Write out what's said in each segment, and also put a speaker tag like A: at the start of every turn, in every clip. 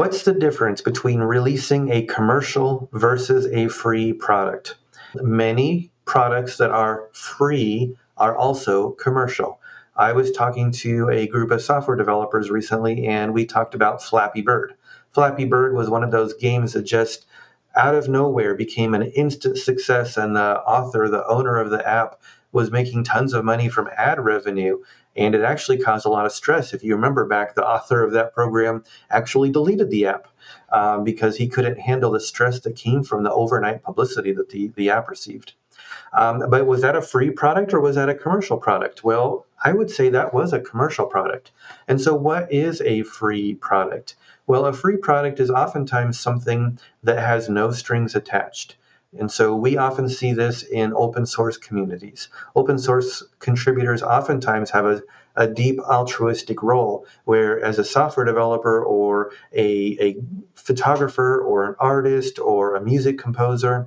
A: What's the difference between releasing a commercial versus a free product? Many products that are free are also commercial. I was talking to a group of software developers recently, and we talked about Flappy Bird. Flappy Bird was one of those games that just out of nowhere became an instant success, and the owner of the app, was making tons of money from ad revenue, and it actually caused a lot of stress. If you remember back, the author of that program actually deleted the app because he couldn't handle the stress that came from the overnight publicity that the app received. But was that a free product or was that a commercial product? Well, I would say that was a commercial product. And so what is a free product? Well, a free product is oftentimes something that has no strings attached. And so we often see this in open source communities. Open source contributors oftentimes have a deep altruistic role, where as a software developer or a photographer or an artist or a music composer,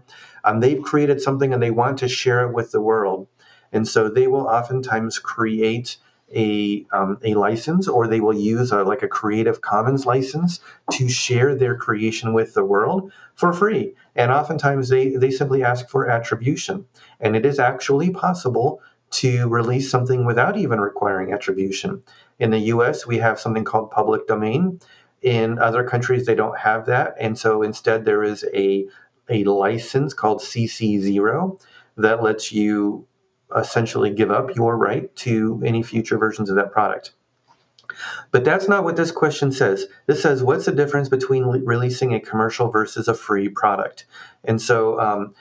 A: they've created something and they want to share it with the world. And so they will oftentimes create a license, or they will use like a Creative Commons license to share their creation with the world for free. And oftentimes they simply ask for attribution. And it is actually possible to release something without even requiring attribution. In the US, we have something called public domain. In other countries, they don't have that. And so instead, there is a license called CC0 that lets you essentially give up your right to any future versions of that product. But that's not what this question says. This says, what's the difference between releasing a commercial versus a free product? And so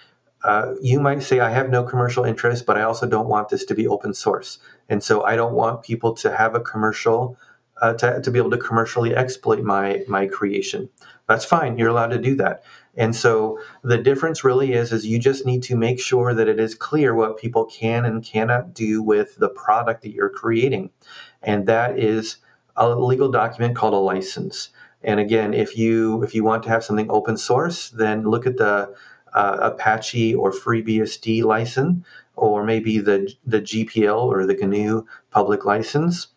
A: you might say, I have no commercial interest, but I also don't want this to be open source. And so I don't want people to have a commercial, to be able to commercially exploit my creation. That's fine. You're allowed to do that. And so the difference really is you just need to make sure that it is clear what people can and cannot do with the product that you're creating. And that is a legal document called a license. And again, if you want to have something open source, then look at the Apache or FreeBSD license, or maybe the GPL or the GNU public license.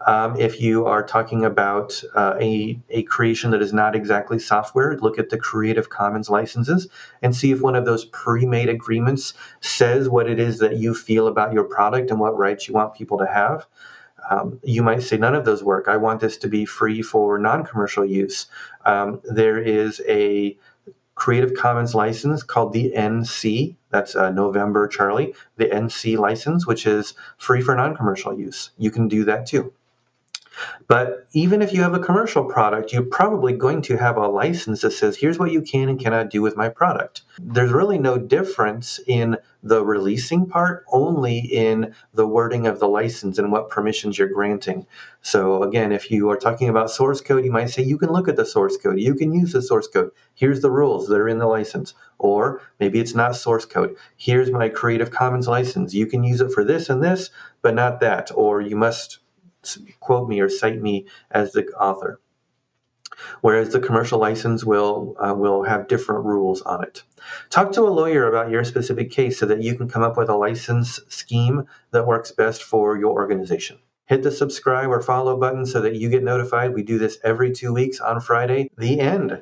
A: If you are talking about a creation that is not exactly software, look at the Creative Commons licenses and see if one of those pre-made agreements says what it is that you feel about your product and what rights you want people to have. You might say none of those work. I want this to be free for non-commercial use. There is a Creative Commons license called the NC, that's November Charlie, the NC license, which is free for non-commercial use. You can do that too. But even if you have a commercial product, you're probably going to have a license that says, here's what you can and cannot do with my product. There's really no difference in the releasing part, only in the wording of the license and what permissions you're granting. So again, if you are talking about source code, you might say, you can look at the source code. You can use the source code. Here's the rules that are in the license. Or maybe it's not source code. Here's my Creative Commons license. You can use it for this and this, but not that. Or you must quote me or cite me as the author. Whereas the commercial license will have different rules on it. Talk to a lawyer about your specific case so that you can come up with a license scheme that works best for your organization. Hit the subscribe or follow button so that you get notified. We do this every 2 weeks on Friday. The end.